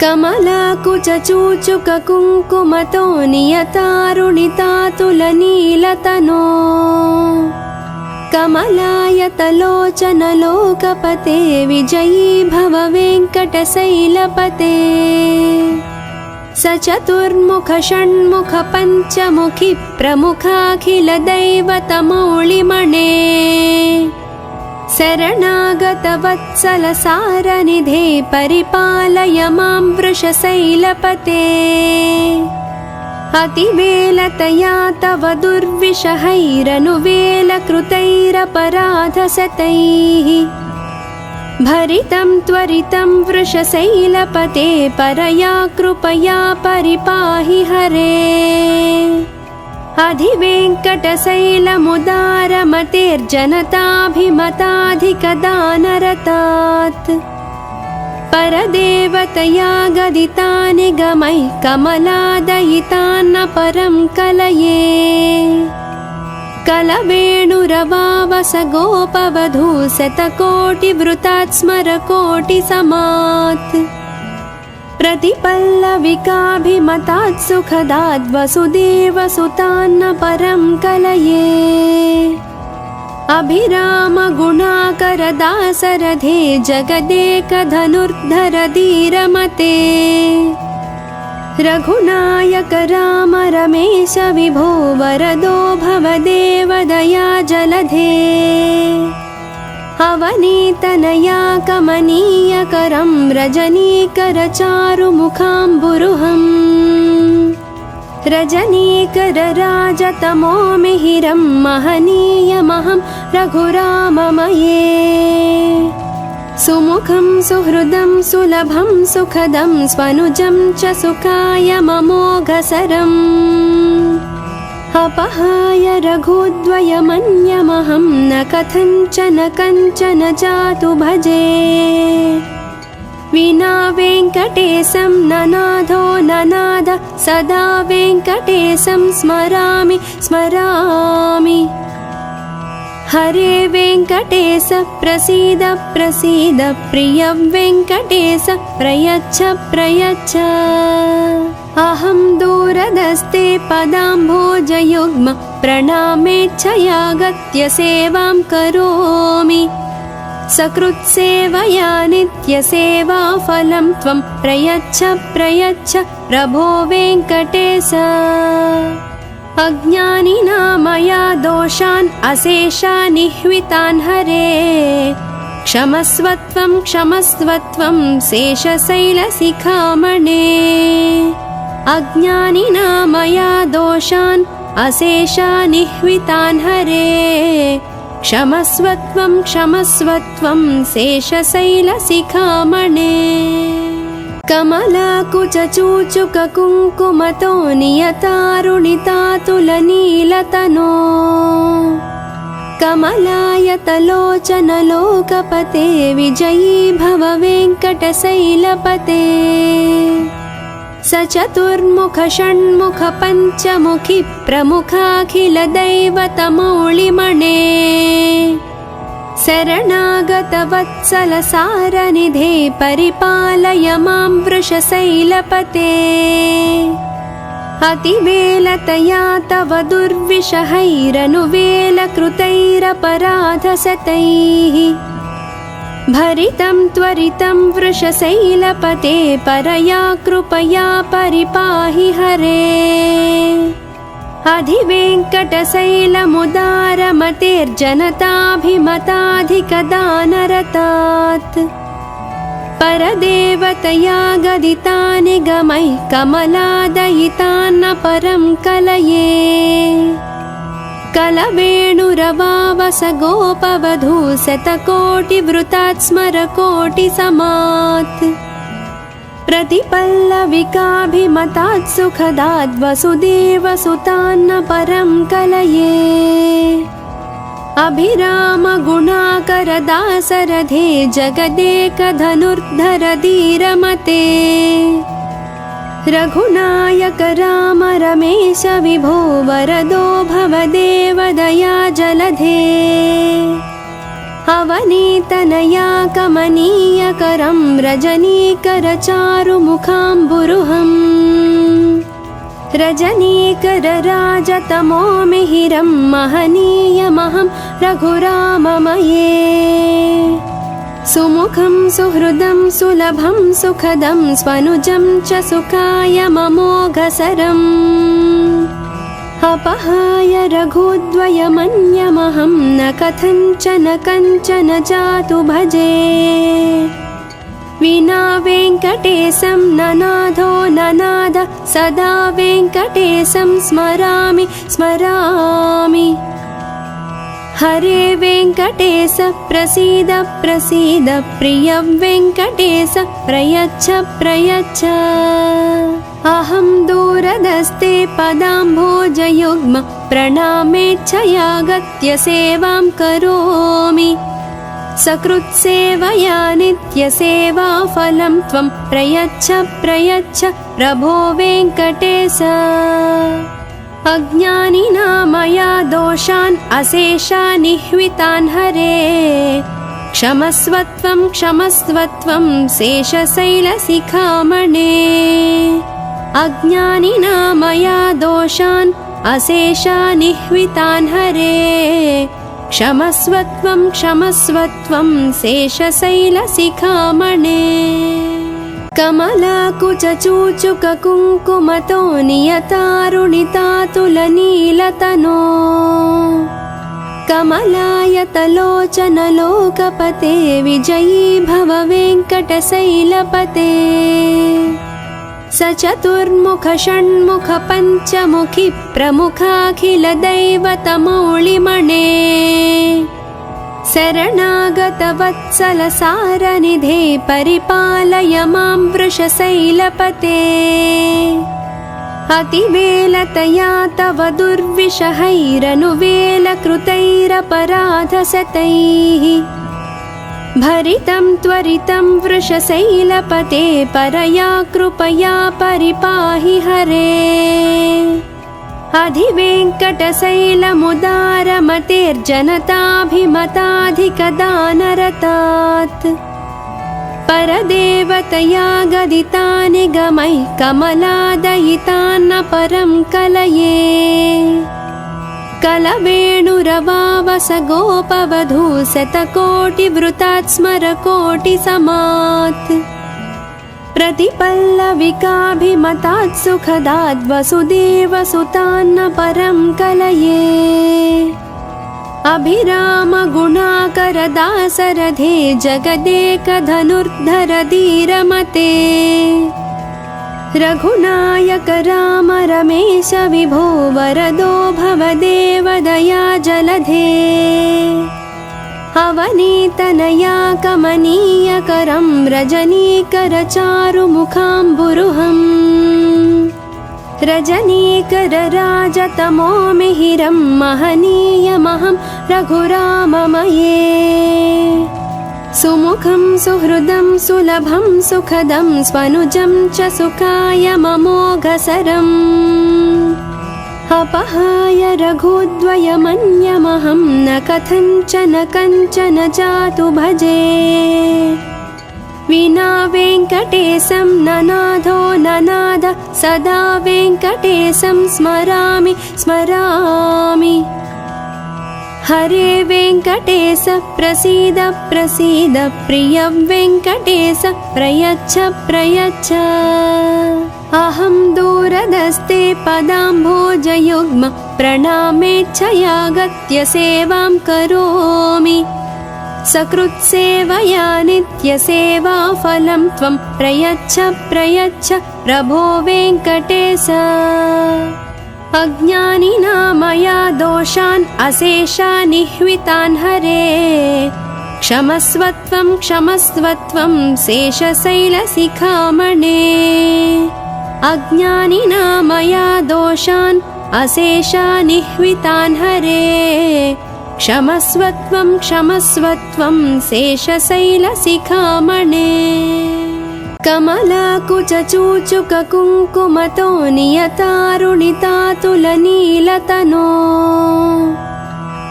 कमलाकुचूचुककुङ्कुमतो नियतारुणितातुलनीलतनो कमलायतलोचनलोकपते विजयी भव वेङ्कटशैलपते सचतुर्मुख षण्मुख पञ्चमुखि प्रमुखाखिलदैवतमौलिमणे शरणागतवत्सलसारनिधे परिपालय मां वृषशैलपते अतिवेलतया तव दुर्विषहैरनुवेलकृतैरपराधशतैः भरितं त्वरितं वृषशैलपते परया कृपया परिपाहि हरे अधिवेङ्कटशैलमुदारमतेर्जनताभिमताधिकदानरतात् परदेवतया गदितानि गमैः कमलादयितान्न परं कलये कलवेणुरवावस गोपवधू शतकोटिवृतात् स्मरकोटिसमात् प्रतिपल्लविकाभिमतात् सुखदाद् वसुदेवसुतान्न परं कलये अभिराम गुणाकरदासरथे जगदेकधनुर्धर धीरमते रघुनायक राम रमेश विभो वरदो भवदेव दया जलधे अवनीतनया कमनीयकरं रजनीकर चारुमुखाम्बुरुहम् रजनीकर राजतमो मिहिरं महनीयमहं रघुराममये सुमुखं सुहृदं सुलभं सुखदं स्वनुजं च सुखाय ममोघसरम् अपहाय रघुद्वयमन्यमहं न कथञ्चन कञ्चन जातु भजे विना वेङ्कटेशं ननाथो ननाद सदा वेङ्कटेशं स्मरामि स्मरामि हरे वेङ्कटेश प्रसीद प्रसीद प्रिय वेङ्कटेश प्रयच्छ प्रयच्छ अहं दूरदस्ते पदाम्भोजयुग्म प्रणामेच्छयागत्य सेवां करोमि सकृत्सेवया नित्यसेवाफलं त्वं प्रयच्छ प्रयच्छ प्रभो वेङ्कटेश अज्ञानिना मया दोषान् अशेषानिह्वितान् हरे क्षमस्वत्वं क्षमस्वत्वं शेषशैलशिखामणे अज्ञानिना मया दोषान् अशेषानिह्वितान् हरे क्षमस्वत्वं क्षमस्वत्वं शेषशैलशिखामणे कमलाकुचूचुककुङ्कुमतो नियतारुणितातुलनीलतनो कमलायतलोचनलोकपते विजयी भव वेङ्कटशैलपते सचतुर्मुख षण्मुख पञ्चमुखि प्रमुखाखिलदैवतमौलिमणे शरणागतवत्सलसारनिधे परिपालय मां वृषशैलपते अतिवेलतया तव दुर्विषहैरनुवेलकृतैरपराधशतैः भरितं त्वरितं वृषशैलपते परया कृपया परिपाहि हरे अधिवेङ्कटशैलमुदारमतेर्जनताभिमताधिकदानरतात् परदेवतया गदितानि गमैः कमलादयितान्न परं कलये कलवेणुरवावस गोपवधू शतकोटिवृतात् स्मरकोटिसमात् प्रतिपल्लविकाभिमतात् सुखदाद् वसुदेवसुतान्न परं कलये अभिराम गुणाकरदासरथे जगदेकधनुर्धर धीरमते रघुनायक राम रमेश विभो वरदो भवदेव दया जलधे अवनीतनया कमनीयकरं रजनीकरचारुमुखाम्बुरुहम् रजनीकरराजतमो मिहिरं महनीयमहं रघुराममये सुमुखं सुहृदं सुलभं सुखदं स्वनुजं च सुखाय ममोघसरम् अपहाय रघुद्वयमन्यमहं न कथञ्चन कञ्चन जातु भजे विना वेङ्कटेशं ननाथो ननाद सदा वेङ्कटेशं स्मरामि स्मरामि हरे वेङ्कटेश प्रसीद प्रसीद प्रिय वेङ्कटेश प्रयच्छ प्रयच्छ अहं दूरदस्ते पदाम्भोजयुग्म प्रणामेच्छयागत्य सेवां करोमि सकृत्सेवया नित्यसेवाफलं त्वं प्रयच्छ प्रयच्छ प्रभो वेङ्कटेश अज्ञानिना मया दोषान् अशेषानिह्वितान् हरे क्षमस्वत्वं क्षमस्वत्वं शेषशैलशिखामणे अज्ञानिना मया दोषान् अशेषानिह्वितान् हरे क्षमस्वत्वं क्षमस्वत्वं शेषशैलशिखामणे कमलाकुचूचुककुङ्कुमतो नियतारुणितातुलनीलतनो कमलायतलोचनलोकपते विजयी भव वेङ्कटशैलपते सचतुर्मुख षण्मुख पञ्चमुखि प्रमुखाखिलदैवतमौलिमणे शरणागतवत्सलसारनिधे परिपालय मां वृषशैलपते अतिवेलतया तव दुर्विषहैरनुवेलकृतैरपराधशतैः भरितं त्वरितं वृषशैलपते परया कृपया परिपाहि हरे अधिवेङ्कटशैलमुदारमतेर्जनताभिमताधिकदानरतात् परदेवतया गदितानि गमैः कमलादयितान्न परं कलये कलवेणुरवावस गोपवधू शतकोटिवृतात् स्मरकोटिसमात् प्रतिपल्लविकाभिमतात् सुखदात् वसुदेवसुतान्न परं कलये अभिरामगुणाकरदासरथे जगदेकधनुर्धर धीरमते रघुनायक राम रमेश विभो वरदो भवदेव दया जलधे अवनीतनया कमनीयकरं रजनीकरचारुमुखाम्बुरुहम् रजनीकरराजतमो मिहिरं महनीयमहं रघुराममये सुमुखं सुहृदं सुलभं सुखदं स्वनुजं च सुखाय ममोघसरम् अपहाय रघुद्वयमन्यमहं न कथञ्चन कञ्चन जातु भजे विना वेङ्कटेशं ननाथो ननाद सदा वेङ्कटेशं स्मरामि स्मरामि हरे वेङ्कटेश प्रसीद प्रसीद प्रिय वेङ्कटेश प्रयच्छ प्रयच्छ अहं दूरदस्ते पदाम्भोजयुग्म प्रणामेच्छयागत्य सेवां करोमि सकृत्सेवया नित्यसेवाफलं त्वं प्रयच्छ प्रयच्छ प्रभो वेङ्कटेश अज्ञानिना मया दोषान् अशेषानिह्वितान् हरे क्षमस्वत्वं क्षमस्वत्वं शेषशैलशिखामणे अज्ञानिना मया दोषान् अशेषानिह्वितान् हरे क्षमस्वत्वं क्षमस्वत्वं शेषशैलशिखामणे कमलाकुचूचुककुङ्कुमतो नियतारुणितातुलनीलतनो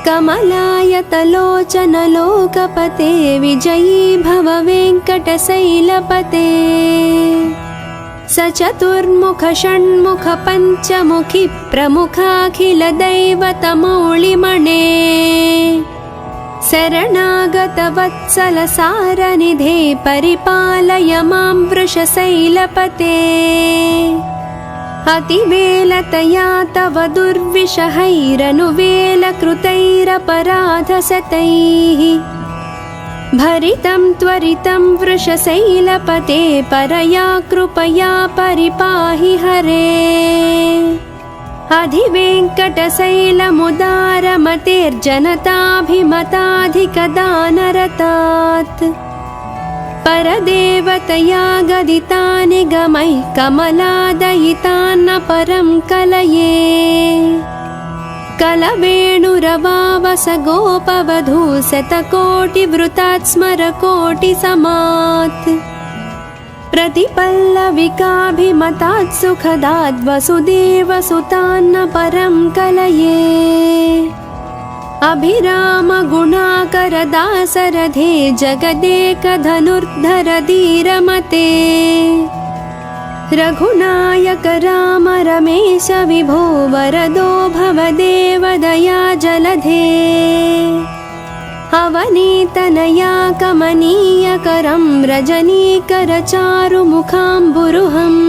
कमलायतलोचन लोकपते विजयी भव वेङ्कटशैलपते सचतुर्मुख षण्मुख पञ्चमुखी प्रमुखाखिल दैवतमौलिमणे शरणागत वत्सल सारनिधे परिपालय मां वृषशैलपते अतिवेलतया तव दुर्विषहैरनुवेलकृतैरपराधशतैः भरितं त्वरितं वृषशैलपते परया कृपया परिपाहि हरे अधिवेङ्कटशैलमुदारमतेर्जनताभिमताधिकदानरतात् परदेवतया गदितानि गमैः कमलादयितान्न परं कलये कलवेणुरवावस गोपवधू शतकोटिवृतात् स्मरकोटिसमात् प्रतिपल्लविकाभिमतात् सुखदात् वसुदेवसुतान्न परं कलये अभिराम गुणाकर दासरथे जगदेकधनुर्धर धीरमते रघुनायक राम रमेश विभो वरदो भवदेव दया जलधे अवनीतनया कमनीयकरं रजनीकर चारुमुखाम्बुरुहम्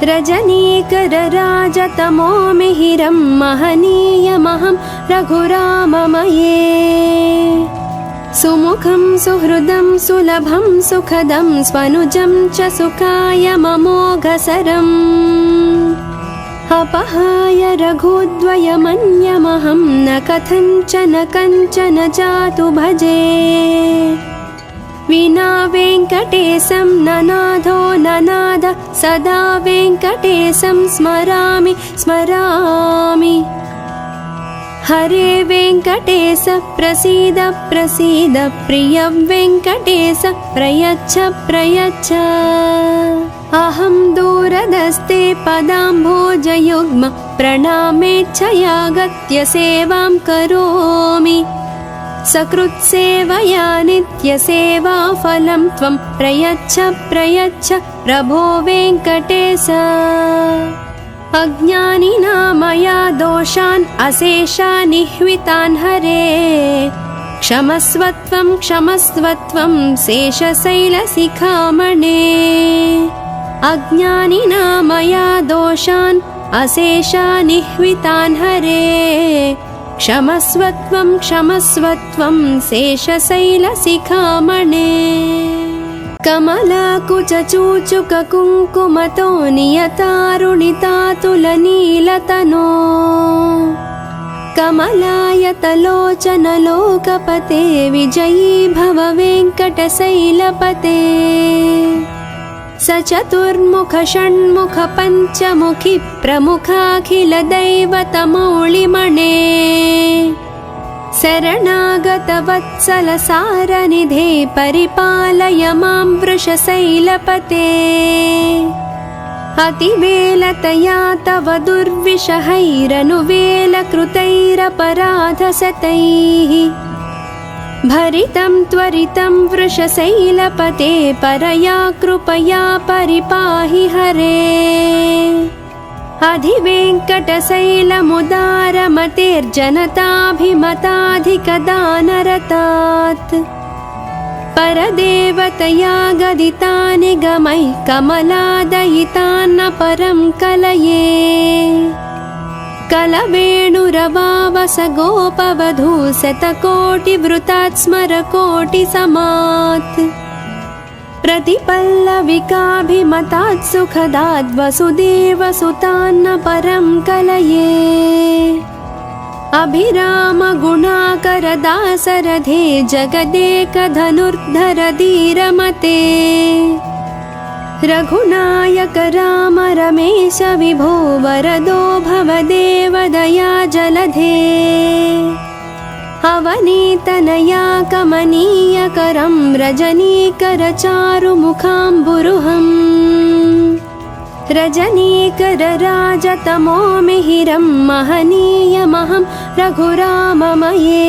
रजनीकर राजतमो मिहिरं महनीयमहं रघुराममये सुमुखं सुहृदं सुलभं सुखदं स्वनुजं च सुखाय ममोघसरम् अपहाय रघुद्वयमन्यमहं न कथञ्चन कञ्चन जातु भजे विना वेङ्कटेशं ननाथो ननाद सदा वेङ्कटेशं स्मरामि स्मरामि हरे वेङ्कटेश प्रसीद प्रसीद प्रिय वेङ्कटेश प्रयच्छ प्रयच्छ अहं दूरदस्ते पदाम्भोजयुग्म प्रणामेच्छयागत्य सेवां करोमि सकृत्सेवया नित्यसेवाफलं त्वं प्रयच्छ प्रयच्छ प्रभो वेङ्कटेश अज्ञानिना मया दोषान् अशेषानिह्वितान् हरे क्षमस्वत्वं क्षमस्वत्वं शेषशैलशिखामणे अज्ञानिना मया दोषान् अशेषानिह्वितान् हरे क्षमस्वत्वं क्षमस्वत्वं शेषशैलशिखामणे कमलाकुचूचुककुङ्कुमतो नियतारुणितातुलनीलतनो कमलायतलोचन लोकपते विजयी भव वेङ्कटशैलपते सचतुर्मुख षण्मुख पञ्चमुखी प्रमुखाखिल दैवतमौलिमणे शरणागत वत्सल सारनिधे परिपालय मां वृषशैलपते अतिवेलतया तव दुर्विषहैरनुवेलकृतैरपराधशतैः भरितं त्वरितं वृषशैलपते परया कृपया परिपाहि हरे अधिवेङ्कटशैलमुदारमतेर्जनताभिमताधिकदानरतात् परदेवतया गदितानि गमैः कमलादयितान्न परं कलये कलवेणुरवावस गोपवधू शतकोटिवृतात् स्मरकोटिसमात् प्रतिपल्लविकाभिमतात् सुखदात् वसुदेवसुतान्न परं कलये अभिराम गुणाकर दासरथे जगदेकधनुर्धर धीरमते रघुनायक राम रमेश विभो वरदो भवदेव दया जलधे अवनीतनया कमनीयकरं रजनीकर चारुमुखाम्बुरुहम् रजनीकरराजतमो मिहिरं महनीयमहं रघुराममये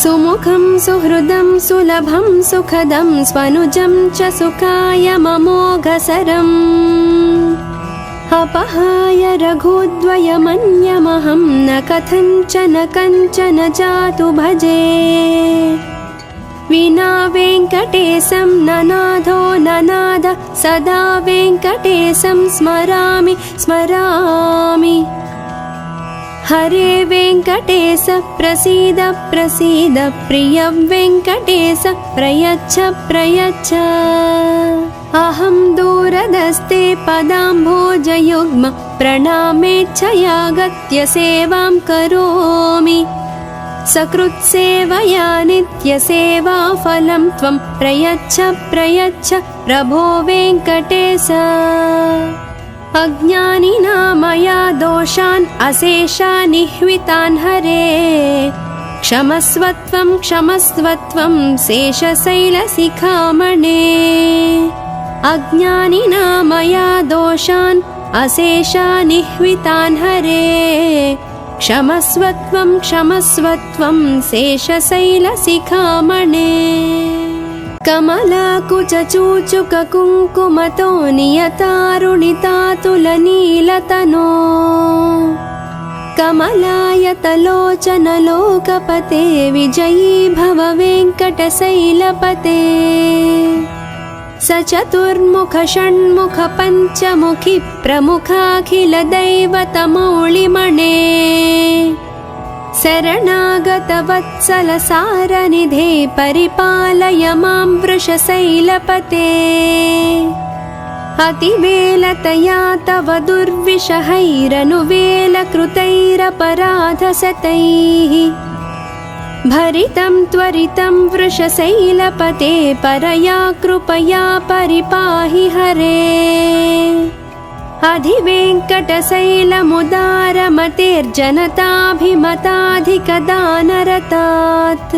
सुमुखं सुहृदं सुलभं सुखदं स्वनुजं च सुखाय ममोघसरम् अपहाय रघुद्वयमन्यमहं न कथञ्चन कञ्चन जातु भजे विना वेङ्कटेशं ननाथो ननाद सदा वेङ्कटेशं स्मरामि स्मरामि हरे वेङ्कटेश प्रसीद प्रसीद प्रिय वेङ्कटेश प्रयच्छ प्रयच्छ अहं दूरदस्ते पदाम्भोजयुग्म प्रणामेच्छयागत्य सेवां करोमि सकृत्सेवया नित्यसेवाफलं त्वं प्रयच्छ प्रयच्छ प्रभो वेङ्कटेश अज्ञानिना मया दोषान् अशेषान् निह्वितान् हरे क्षमस्वत्वं क्षमस्वत्वं शेषशैलशिखामणे अज्ञानिना मया दोषान् अशेषान् निह्वितान् हरे क्षमस्वत्वं क्षमस्वत्वं शेषशैलशिखामणे कमलाकुचूचुककुङ्कुमतो नियतारुणितातुलनीलतनो कमलायतलोचनलोकपते विजयी भव वेङ्कटशैलपते सचतुर्मुख षण्मुख पञ्चमुखि प्रमुखाखिलदैवतमौलिमणे शरणागतवत्सलसारनिधे परिपालय मां वृषशैलपते अतिवेलतया तव दुर्विषहैरनुवेलकृतैरपराधशतैः भरितं त्वरितं वृषशैलपते परया कृपया परिपाहि हरे अधिवेङ्कटशैलमुदारमतेर्जनताभिमताधिकदानरतात्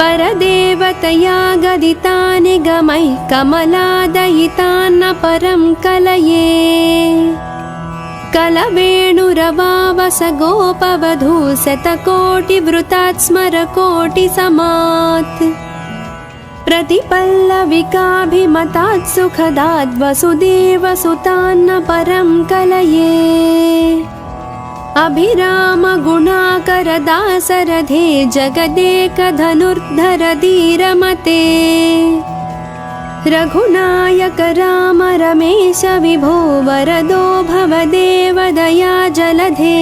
परदेवतया गदितानि गमैः कमलादयितान्न परं कलये कलवेणुरवावस गोपवधू शतकोटिवृतात् स्मरकोटिसमात् प्रतिपल्लविकाभिमतात् सुखदाद् वसुदेवसुतान्न परं कलये अभिरामगुणाकरदासरथे जगदेकधनुर्धर धीरमते रघुनायक राम रमेश विभो वरदो भवदेव दया जलधे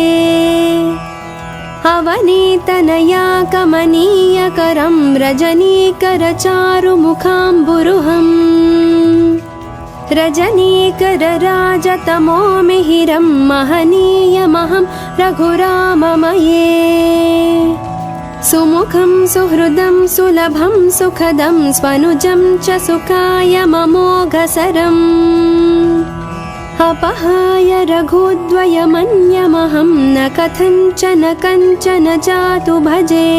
अवनीतनया कमनीयकरं रजनीकरचारुमुखाम्बुरुहम् रजनीकरराजतमो मिहिरं महनीयमहं रघुराममये सुमुखं सुहृदं सुलभं सुखदं स्वनुजं च सुखाय ममोघसरम् अपहाय रघुद्वयमन्यमहं न कथञ्चन कञ्चन जातु भजे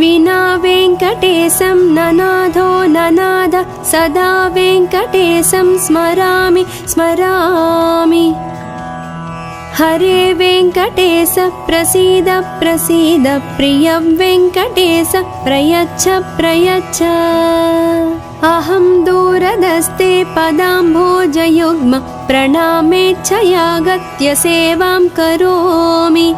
विना वेङ्कटेशं ननाथो ननाद सदा वेङ्कटेशं स्मरामि स्मरामि हरे वेङ्कटेश प्रसीद प्रसीद प्रिय वेङ्कटेश प्रयच्छ प्रयच्छ अहं दूरदस्ते पदाम्भोजयुग्म प्रणामेच्छयागत्य सेवां करोमि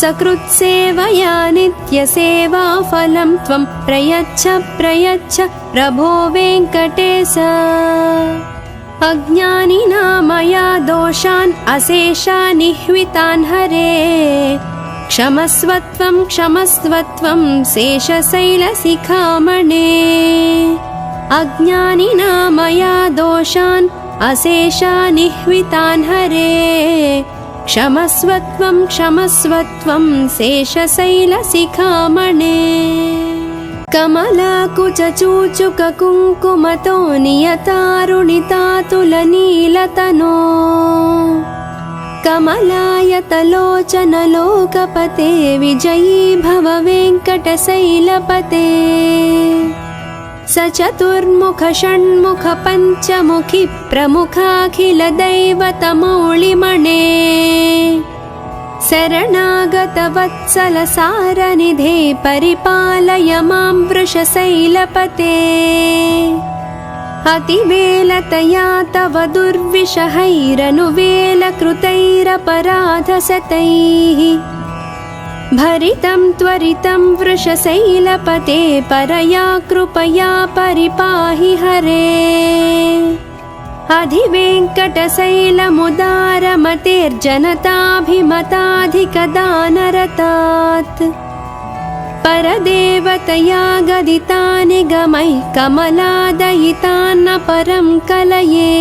सकृत्सेवया नित्यसेवाफलं त्वं प्रयच्छ प्रयच्छ प्रभो वेङ्कटेश अज्ञानिना मया दोषान् अशेषान् निह्वितान् हरे क्षमस्वत्वं क्षमस्वत्वं शेषशैलशिखामणे अज्ञानिना मया दोषान् अशेषान् निह्वितान् हरे क्षमस्वत्वं क्षमस्वत्वं शेषशैलशिखामणे कमलाकुचूचुककुङ्कुमतो नियतारुणितातुलनीलतनो कमलायतलोचनलोकपते विजयी भव वेङ्कटशैलपते स चतुर्मुख षण्मुख पञ्चमुखी प्रमुखाखिलदैवतमौलिमणे शरणागतवत्सल सारनिधे परिपालय मां वृषशैलपते अतिवेलतया तव दुर्विषहैरनुवेलकृतैरपराधशतैः भरितं त्वरितं वृषशैलपते परया कृपया परिपाहि हरे अधिवेङ्कटशैलमुदारमतेर्जनताभिमताधिकदानरतात् परदेवतया गदितानि गमैः कमलादयितान्न परं कलये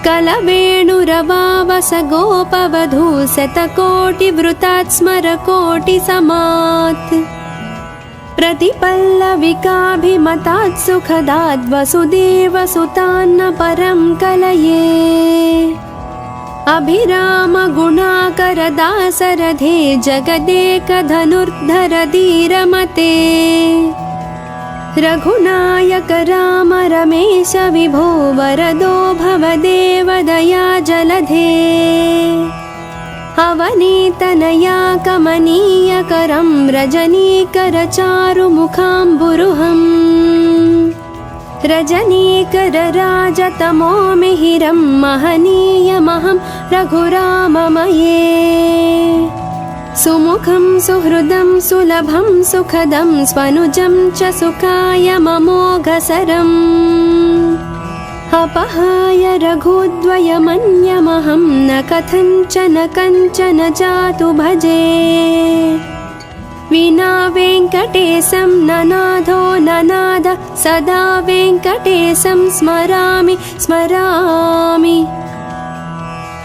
कलवेणुरवावस गोपवधू शतकोटिवृतात् स्मरकोटिसमात् प्रतिपल्लविकाभिमतात् सुखदाद् वसुदेवसुतान्न परं कलये अभिरामगुणाकरदासरथे जगदेकधनुर्धर धीरमते रघुनायक राम रमेश विभो वरदो भवदेव दया जलधे अवनीतनया कमनीयकरं रजनीकर चारुमुखाम्बुरुहम् रजनीकर राजतमो मिहिरं महनीयमहं रघुराममये सुमुखं सुहृदं सुलभं सुखदं स्वनुजं च सुखाय ममोघसरम् अपहाय रघुद्वयमन्यमहं न कथञ्चन कञ्चन जातु भजे विना वेङ्कटेशं ननाथो ननाद सदा वेङ्कटेशं स्मरामि स्मरामि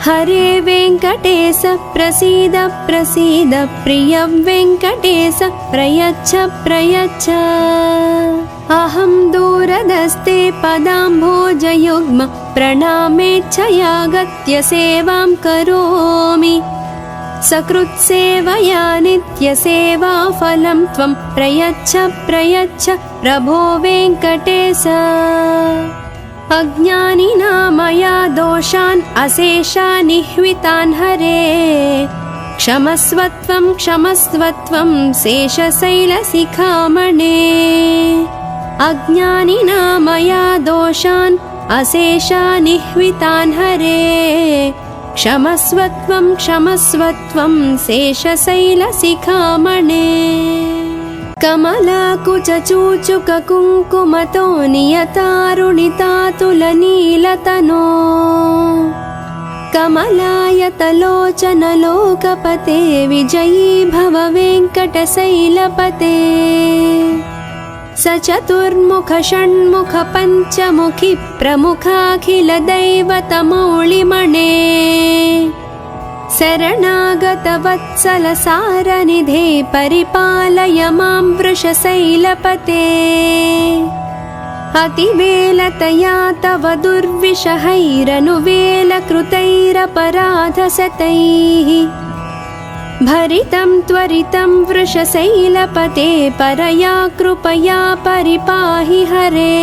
हरे वेङ्कटेश प्रसीद प्रसीद प्रिय वेङ्कटेश प्रयच्छ प्रयच्छ अहं दूरदस्ते पदाम्भोजयुग्म प्रणामेच्छयागत्य सेवां करोमि सकृत्सेवया नित्यसेवाफलं त्वं प्रयच्छ प्रयच्छ प्रभो वेङ्कटेश अज्ञानिना मया दोषान् अशेषानिह्वितान् हरे क्षमस्वत्वं क्षमस्वत्वं शेषशैलशिखामणे अज्ञानिना मया दोषान् अशेषानिह्वितान् हरे क्षमस्वत्वं क्षमस्वत्वं शेषशैलशिखामणे कमलाकुचूचुककुङ्कुमतो नियतारुणितातुलनीलतनो कमलायतलोचन लोकपते विजयी भव वेङ्कटशैलपते स चतुर्मुख षण्मुख पञ्चमुखी प्रमुखाखिलदैवतमौलिमणे शरणागतवत्सल सारनिधे परिपालय मां वृषशैलपते अतिवेलतया तव दुर्विषहैरनुवेलकृतैरपराधशतैः भरितं त्वरितं वृषशैलपते परया कृपया परिपाहि हरे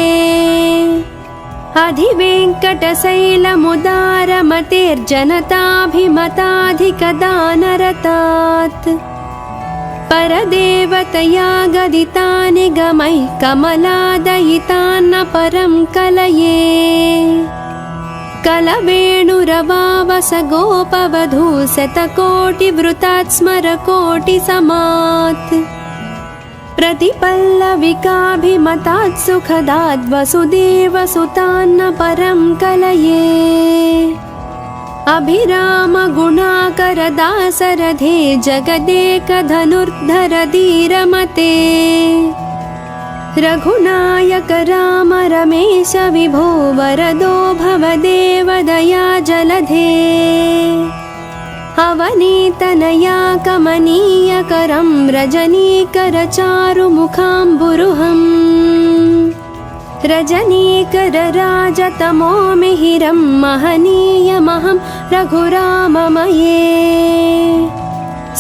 अधिवेङ्कटशैलमुदारमतेर्जनताभिमताधिकदानरतात् परदेवतया गदितानि गमैः कमलादयितान्न परं कलये कलवेणुरवावस गोपवधू शतकोटिवृतात् स्मरकोटिसमात् प्रतिपल्लविकाभिमतात् सुखदाद् वसुदेवसुतान्न परं कलये अभिरामगुणाकरदासरथे जगदेकधनुर्धर धीरमते रघुनायक राम रमेश विभो वरदो भवदेव दया जलधे अवनीतनया कमनीयकरं रजनीकर चारुमुखाम्बुरुहम् रजनीकर राजतमो मिहिरं महनीयमहं रघुराममये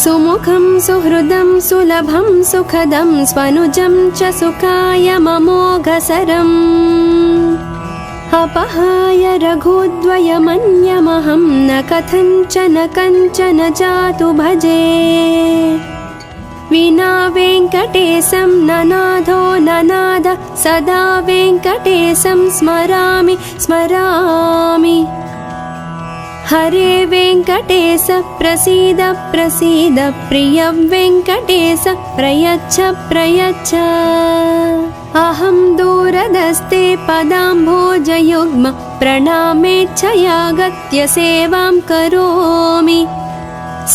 सुमुखं सुहृदं सुलभं सुखदं स्वनुजं च सुखाय ममोघसरम् अपहाय रघुद्वयमन्यमहं न कथञ्चन कञ्चन जातु भजे विना वेङ्कटेशं ननाथो ननाद सदा वेङ्कटेशं स्मरामि स्मरामि हरे वेङ्कटेश प्रसीद प्रसीद प्रिय वेङ्कटेश प्रयच्छ प्रयच्छ अहं दूरदस्ते पदाम्भोजयुग्म प्रणामेच्छयागत्य सेवां करोमि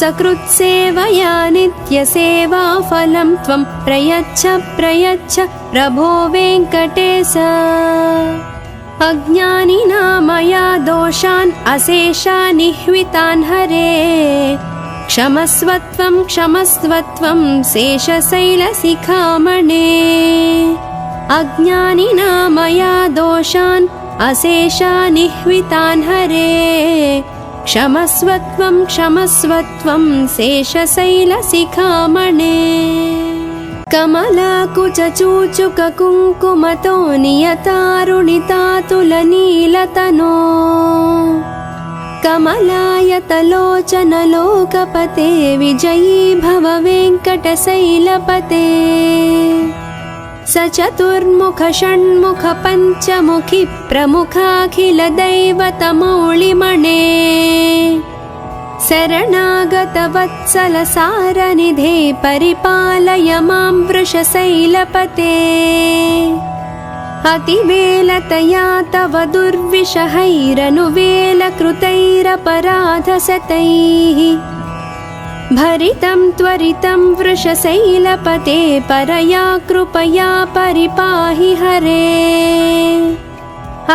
सकृत्सेवया नित्यसेवाफलं त्वं प्रयच्छ प्रयच्छ प्रभो वेङ्कटेश अज्ञानिना मया दोषान् अशेषानिह्वितान् हरे क्षमस्वत्वं क्षमस्वत्वं शेषशैलशिखामणे अज्ञानिना मया दोषान् अशेषानिह्वितान् हरे क्षमस्वत्वं क्षमस्वत्वं शेषशैलशिखामणे कमलाकुचूचुककुङ्कुमतो नियतारुणितातुलनीलतनो कमलायतलोचनलोकपते विजयी भव वेङ्कटशैलपते सचतुर्मुख षण्मुख पञ्चमुखी प्रमुखाखिलदैवतमौलिमणे शरणागतवत्सलसारनिधे परिपालय मां वृषशैलपते अतिवेलतया तव दुर्विषहैरनुवेलकृतैरपराधशतैः भरितं त्वरितं वृषशैलपते परया कृपया परिपाहि हरे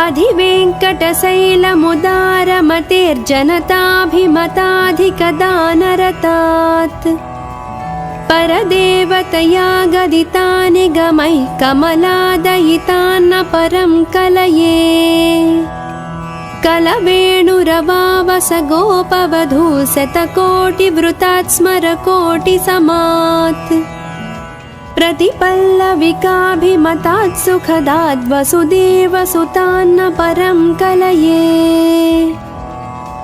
अधिवेङ्कटशैलमुदारमतेर्जनताभिमताधिकदानरतात् परदेवतया गदितानि गमैः कमलादयितान्न परं कलये कलवेणुरवावस गोपवधू शतकोटिवृतात् स्मरकोटिसमात् प्रतिपल्लविकाभिमतात् सुखदात् वसुदेवसुतान्न परं कलये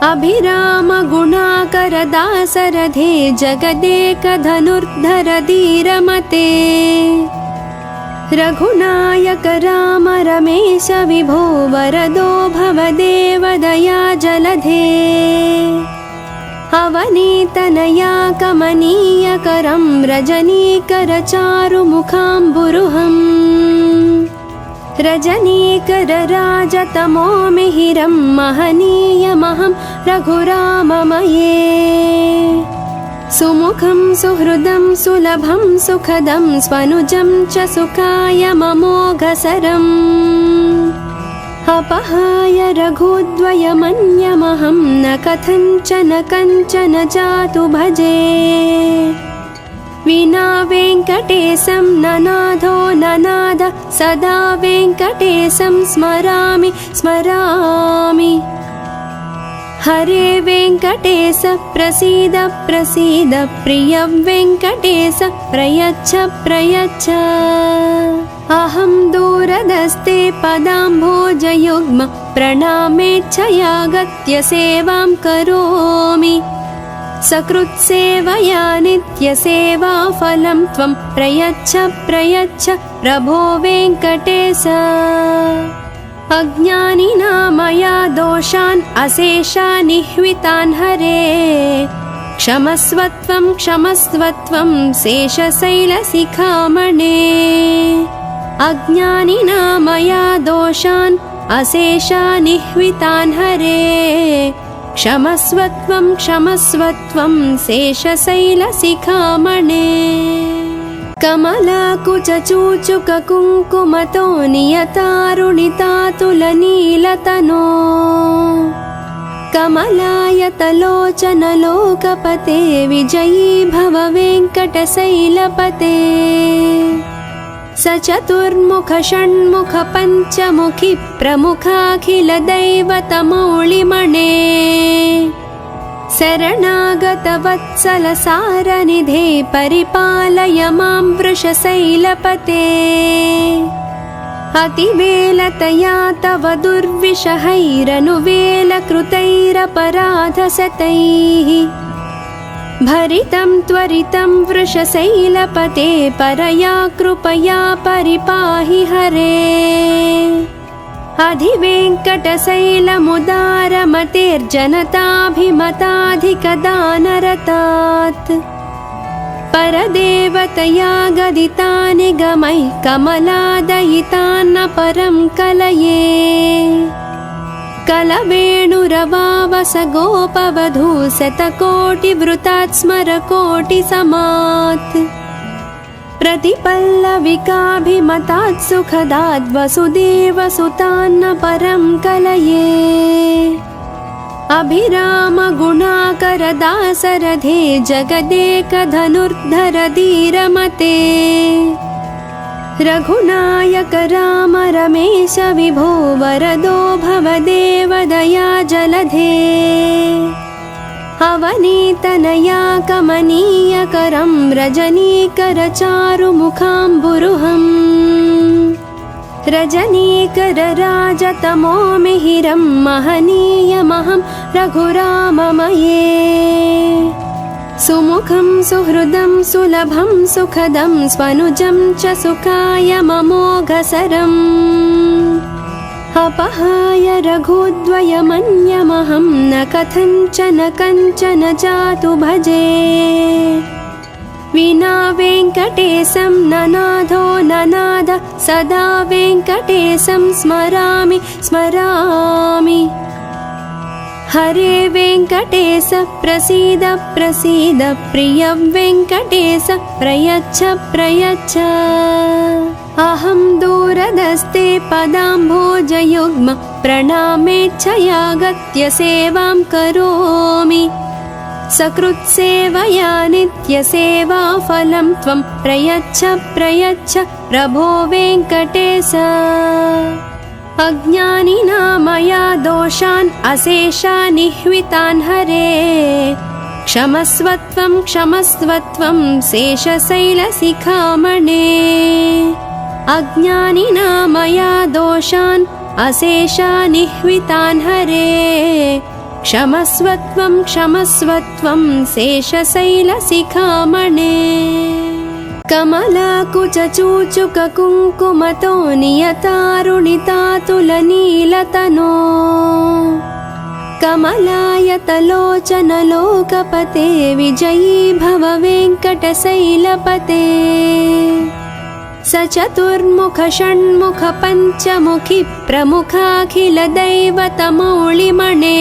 अभिरामगुणाकरदासरथे जगदेकधनुर्धर धीरमते रघुनायक राम रमेश विभो वरदो भवदेव दया जलधे अवनीतनया कमनीयकरं रजनीकरचारुमुखाम्बुरुहम् रजनीकरराजतमो मिहिरं महनीयमहं रघुराममये सुमुखं सुहृदं सुलभं सुखदं स्वनुजं च सुखाय ममोघसरम् अपहाय रघुद्वयमन्यमहं न कथञ्चन कञ्चन जातु भजे विना वेङ्कटेशं ननाथो ननाद सदा वेङ्कटेशं स्मरामि स्मरामि हरे वेङ्कटेश प्रसीद प्रसीद प्रिय वेङ्कटेश प्रयच्छ प्रयच्छ अहं दूरदस्ते पदाम्भोजयुग्म प्रणामेच्छयागत्य सेवां करोमि सकृत्सेवया नित्यसेवाफलं त्वं प्रयच्छ प्रयच्छ प्रभो वेङ्कटेश अज्ञानिना मया दोषान् अशेषानिह्वितान् हरे क्षमस्वत्वं क्षमस्वत्वं शेषशैलशिखामणे अज्ञानिना मया दोषान् अशेषानिह्वितान् हरे क्षमस्वत्वं क्षमस्वत्वं शेषशैलशिखामणे कमलाकुचूचुककुङ्कुमतो नियतारुणितातुलनीलतनो कमलायतलोचनलोकपते विजयी भव वेङ्कटशैलपते सचतुर्मुख षण्मुख पञ्चमुखी प्रमुखाखिलदैवतमौलिमणे शरणागतवत्सलसारनिधे परिपालय मां वृषशैलपते अतिवेलतया तव दुर्विषहैरनुवेलकृतैरपराधशतैः भरितं त्वरितं वृषशैलपते परया कृपया परिपाहि हरे अधिवेङ्कटशैलमुदारमतेर्जनताभिमताधिकदानरतात् परदेवतया गदितानि गमैः कमलादयितान्न परं कलये कलवेणुरवावस गोपवधू शतकोटिवृतात् स्मरकोटिसमात् प्रतिपल्लविकाभिमतात् सुखदात् वसुदेवसुतान्न परं कलये अभिरामगुणाकरदासरथे जगदेकधनुर्धर धीरमते रघुनायक राम रमेश विभो वरदो भवदेव दया जलधे अवनीतनया कमनीयकरं रजनीकरचारुमुखाम्बुरुहम् रजनीकरराजतमो मिहिरं महनीयमहं रघुराममये सुमुखं सुहृदं सुलभं सुखदं स्वनुजं च सुखायममोघसरम् अपहाय रघुद्वयमन्यमहं न कथञ्चन कञ्चन जातु भजे विना वेङ्कटेशं ननाथो ननाद सदा वेङ्कटेशं स्मरामि स्मरामि हरे वेङ्कटेश प्रसीद प्रसीद प्रिय वेङ्कटेश प्रयच्छ प्रयच्छ अहं दूरदस्ते पदाम्भोजयुग्म प्रणामेच्छयागत्य सेवां करोमि सकृत्सेवया नित्यसेवाफलं त्वं प्रयच्छ प्रयच्छ प्रभो वेङ्कटेश अज्ञानिना मया दोषान् अशेषान् निह्वितान् हरे क्षमस्वत्वं क्षमस्वत्वं शेषशैलशिखामणे अज्ञानिना मया दोषान् अशेषान् निह्वितान् हरे क्षमस्वत्वं क्षमस्वत्वं शेषशैलशिखामणे कमलाकुचूचुककुङ्कुमतो नियतारुणितातुलनीलतनो कमलायतलोचनलोकपते विजयी भव वेङ्कटशैलपते सचतुर्मुख षण्मुख पञ्चमुखि प्रमुखाखिलदैवतमौलिमणे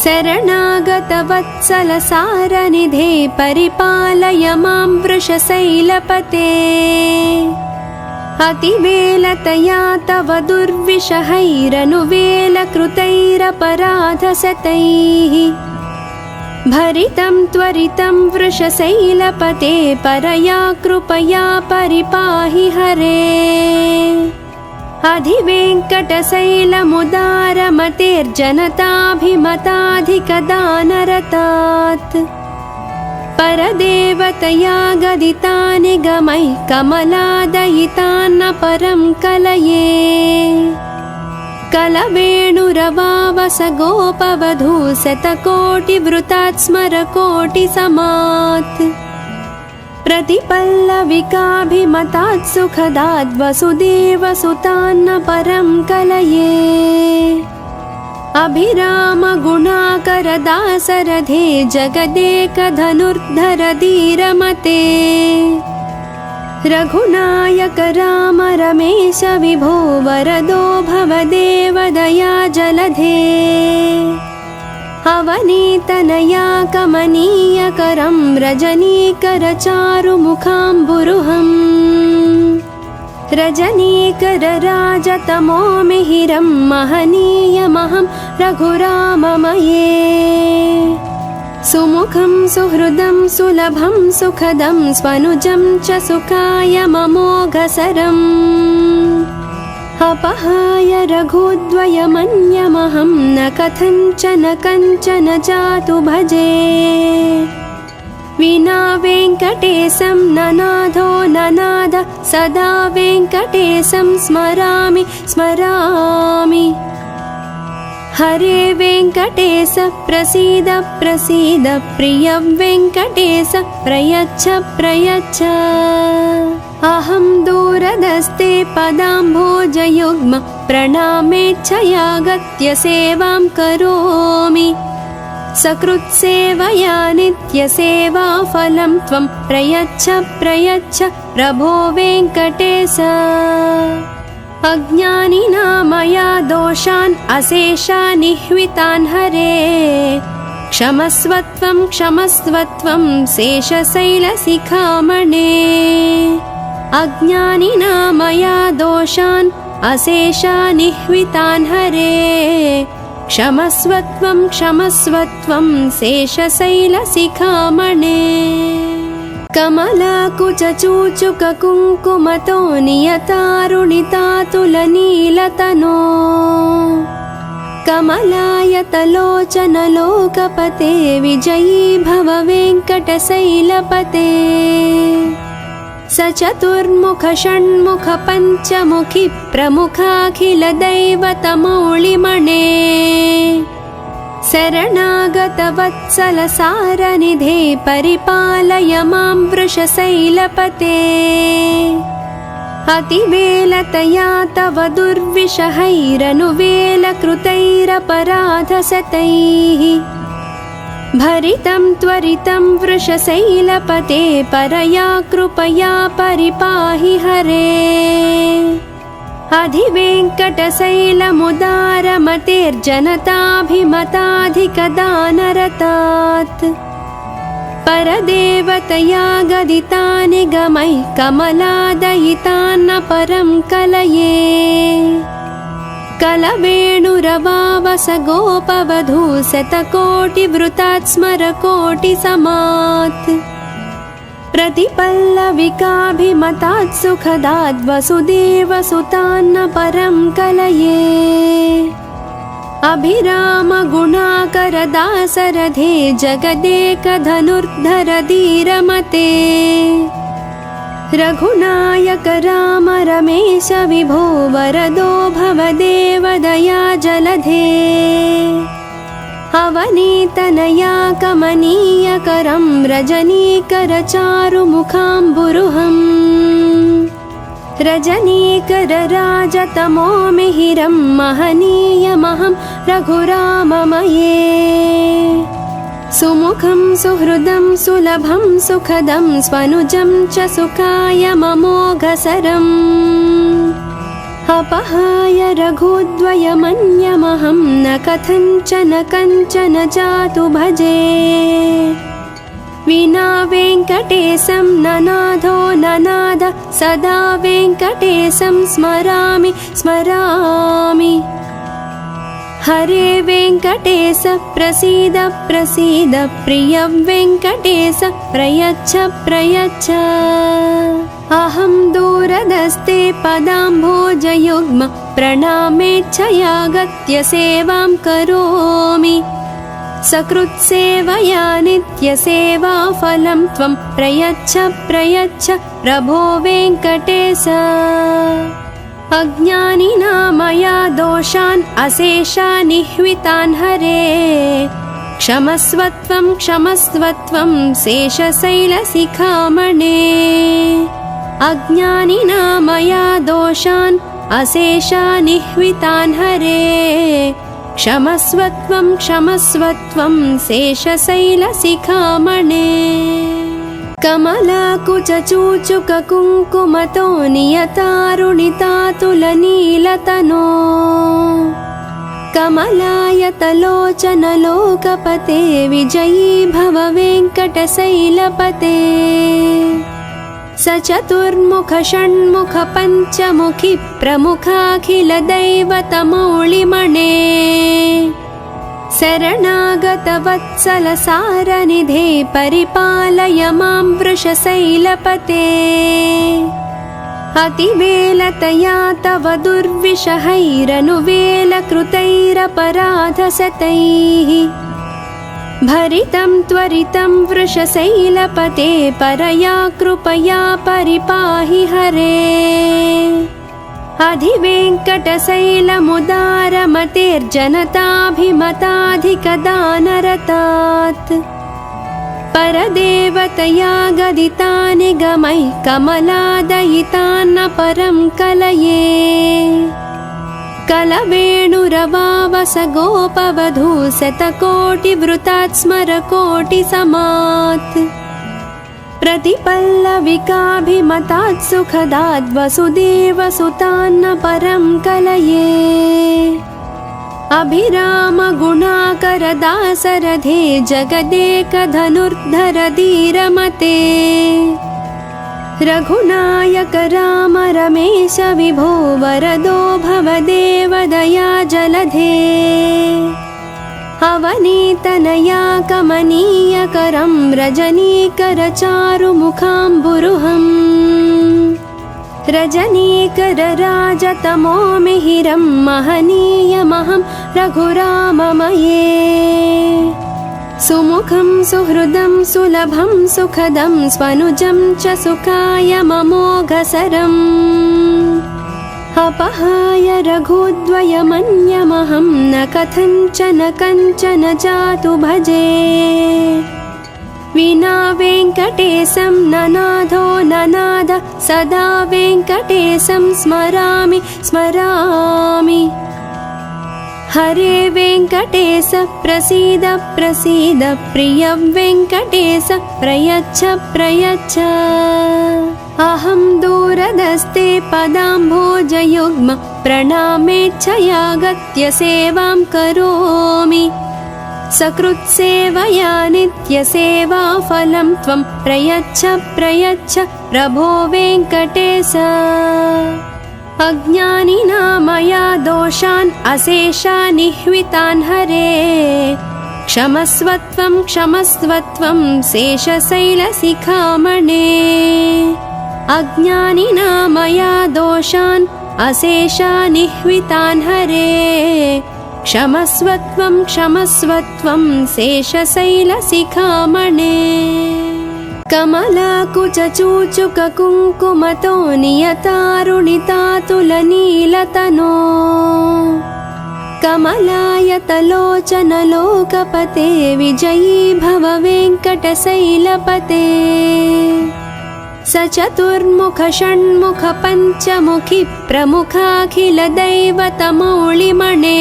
शरणागतवत्सलसारनिधे परिपालय मां वृषशैलपते अतिवेलतया तव दुर्विषहैरनुवेलकृतैरपराधशतैः भरितं त्वरितं वृषशैलपते परया कृपया परिपाहि हरे अधिवेङ्कटशैलमुदारमतेर्जनताभिमताधिकदानरतात् परदेवतया गदितानि गमैः कमलादयितान्न परं कलये कलवेणुरवावस गोपवधू शतकोटिवृतात् स्मरकोटिसमात् प्रतिपल्लविकाभिमतात् सुखदात् वसुदेवसुतान्न परं कलये अभिरामगुणाकरदासरथे जगदेकधनुर्धर धीरमते रघुनायक राम रमेश विभो वरदो भवदेव दया जलधे अवनीतनया कमनीयकरं रजनीकरचारुमुखाम्बुरुहम् रजनीकरराजतमो मिहिरं महनीयमहं रघुराममये सुमुखं सुहृदं सुलभं सुखदं स्वनुजं च सुखायममोघसरम् अपहाय रघुद्वयमन्यमहं न कथञ्चन कञ्चन जातु भजे विना वेङ्कटेशं ननाथो ननाद सदा वेङ्कटेशं स्मरामि स्मरामि हरे वेङ्कटेश प्रसीद प्रसीद प्रिय वेङ्कटेश प्रयच्छ प्रयच्छ अहं दूरदस्ते पदाम्भोजयुग्म प्रणामेच्छयागत्य सेवां करोमि सकृत्सेवया नित्यसेवाफलं त्वं प्रयच्छ प्रयच्छ प्रभो वेङ्कटेश अज्ञानिना मया दोषान् अशेषानिह्वितान् हरे क्षमस्वत्वं क्षमस्वत्वं शेषशैलशिखामणे अज्ञानिना मया दोषान् अशेषानिह्वितान् हरे क्षमस्वत्वं क्षमस्वत्वं शेषशैलशिखामणे कमलाकुचूचुककुङ्कुमतो नियतारुणितातुलनीलतनो कमलायतलोचन लोकपते विजयी भव वेङ्कटशैलपते सचतुर्मुख षण्मुख पञ्चमुखि प्रमुखाखिलदैवतमौलिमणे शरणागतवत्सलसारनिधे परिपालय मां वृषशैलपते अतिवेलतया तव दुर्विषहैरनुवेलकृतैरपराधशतैः भरितं त्वरितं वृषशैलपते परया कृपया परिपाहि हरे अधिवेङ्कटशैलमुदारमतेर्जनताभिमताधिकदानरतात् परदेवतया गदितानि गमैः कमलादयितान्न परं कलये कलवेणुरवावस गोपवधू शतकोटिवृतात् स्मरकोटिसमात् प्रतिपल्लविकाभिमतात् सुखदाद् वसुदेवसुतान्न परं कलये अभिराम गुणाकर दासरथे जगदेकधनुर्धर धीरमते रघुनायक राम रमेश विभो वरदो भवदेव दया जलधे अवनीतनया कमनीयकरं रजनीकर चारुमुखाम्बुरुहम् रजनीकर राजतमो मिहिरं महनीयमहं रघुराममये सुमुखं सुहृदं सुलभं सुखदं स्वनुजं च सुखाय ममोघसरम् अपहाय रघुद्वयमन्यमहं न कथञ्चन कञ्चन जातु भजे विना वेङ्कटेशं ननाथो ननाद सदा वेङ्कटेशं स्मरामि स्मरामि हरे वेङ्कटेश प्रसीद प्रसीद प्रिय वेङ्कटेश प्रयच्छ प्रयच्छ अहं दूरदस्ते पदाम्भोजयुग्म प्रणामेच्छयागत्य सेवां करोमि सकृत्सेवया नित्यसेवाफलं त्वं प्रयच्छ प्रयच्छ प्रभो वेङ्कटेश अज्ञानिना मया दोषान् अशेषानिह्वितान् हरे क्षमस्वत्वं क्षमस्वत्वं शेषशैलशिखामणे अज्ञानिना मया दोषान् अशेषानिह्वितान् हरे क्षमस्वत्वं क्षमस्वत्वं शेषशैलशिखामणे कमलाकुचूचुककुङ्कुमतो नियतारुणितातुलनीलतनो कमलायतलोचन लोकपते विजयी भव वेङ्कटशैलपते सचतुर्मुख षण्मुख पञ्चमुखि प्रमुखाखिलदैवतमौलिमणे शरणागतवत्सलसारनिधे परिपालय मां वृषशैलपते अतिवेलतया तव दुर्विषहैरनुवेलकृतैरपराधशतैः भरितं त्वरितं वृषशैलपते परया कृपया परिपाहि हरे अधिवेङ्कटशैलमुदारमतेर्जनताभिमताधिकदानरतात् परदेवतया गदिता निगमैः कमलादयितान्न परं कलये कलवेणुरवावस गोपवधू शतकोटिवृतात् स्मरकोटिसमात् प्रतिपल्लविकाभिमतात् सुखदात् वसुदेवसुतान्न परं कलये अभिरामगुणाकरदासरथे जगदेकधनुर्धर धीरमते रघुनायक राम रमेश विभो वरदो भवदेव दया जलधे अवनीतनया कमनीयकरं रजनीकर चारुमुखाम्बुरुहम् रजनीकर राजतमो मिहिरं महनीयमहं रघुराममये सुमुखं सुहृदं सुलभं सुखदं स्वनुजं च सुखाय ममोघसरम् अपहाय रघुद्वयमन्यमहं न कथञ्चन कञ्चन जातु भजे विना वेङ्कटेशं ननाथो ननाद सदा वेङ्कटेशं स्मरामि स्मरामि हरे वेङ्कटेश प्रसीद प्रसीद प्रिय वेङ्कटेश प्रयच्छ प्रयच्छ अहं दूरदस्ते पदाम्भोजयुग्म प्रणामेच्छयागत्य सेवां करोमि सकृत्सेवया नित्यसेवाफलं त्वं प्रयच्छ प्रयच्छ प्रभो वेङ्कटेश अज्ञानिना मया दोषान् अशेषान् निह्वितान् हरे क्षमस्वत्वं क्षमस्वत्वं शेषशैलशिखामणे अज्ञानिना मया दोषान् अशेषान् निह्वितान् हरे क्षमस्वत्वं क्षमस्वत्वं शेषशैलशिखामणे कमलाकुचूचुककुङ्कुमतो नियतारुणितातुलनीलतनो कमलायतलोचनलोकपते विजयी भव वेङ्कटशैलपते सचतुर्मुख षण्मुख पञ्चमुखि प्रमुखाखिलदैवतमौलिमणे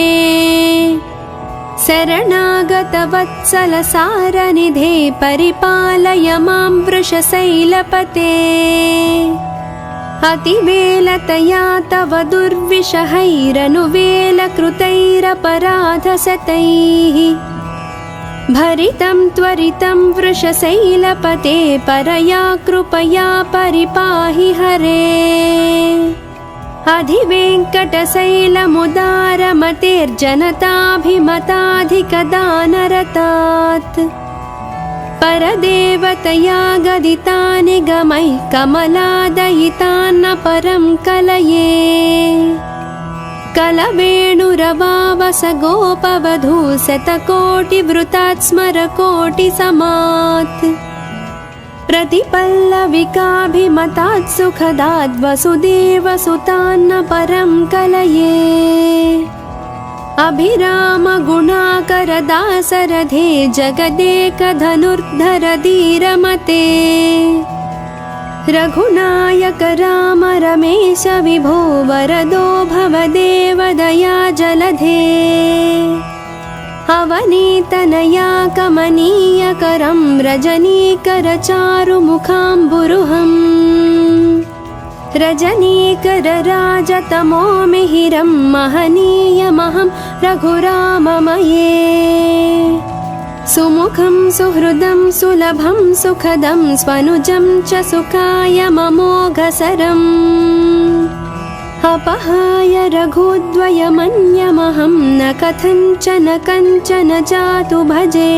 शरणागतवत्सलसारनिधे परिपालय मां वृषशैलपते अतिवेलतया तव दुर्विषहैरनुवेलकृतैरपराधशतैः भरितं त्वरितं वृषशैलपते परया कृपया परिपाहि हरे अधिवेङ्कटशैलमुदारमतेर्जनताभिमताधिकदानरतात् परदेवतया गदिता निगमैः कमलादयितान्न परं कलये कलवेणुरवावस गोपवधू शतकोटिवृतात् स्मरकोटिसमात् प्रतिपल्लविकाभिमतात् सुखदात् वसुदेवसुतान्न परं कलये अभिरामगुणाकरदासरथे जगदेकधनुर्धर धीरमते रघुनायक राम रमेश विभो वरदो भवदेव दया जलधे अवनीतनया कमनीयकरं रजनीकर चारुमुखाम्बुरुहम् रजनीकर राजतमो मिहिरं महनीयमहं रघुराममये सुमुखं सुहृदं सुलभं सुखदं स्वनुजं च सुखाय ममोघसरम् अपहाय रघुद्वयमन्यमहं न कथञ्चन कञ्चन जातु भजे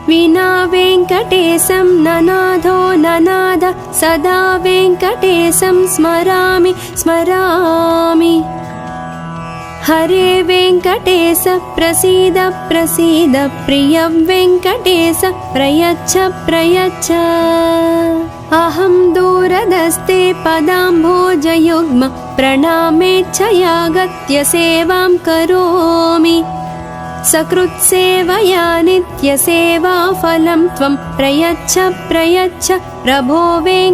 विना वेङ्कटेशं ननाथो ननाद सदा वेङ्कटेशं स्मरामि स्मरामि हरे वेङ्कटेश प्रसीद प्रसीद प्रिय वेङ्कटेश प्रयच्छ प्रयच्छ अहं दूरदस्ते पदाम्भोजयुग्म प्रणामेच्छयागत्य सेवां करोमि सकृत्सेवया नित्यसेवाफलं त्वं प्रयच्छ प्रयच्छ प्रभो वेङ्कटेश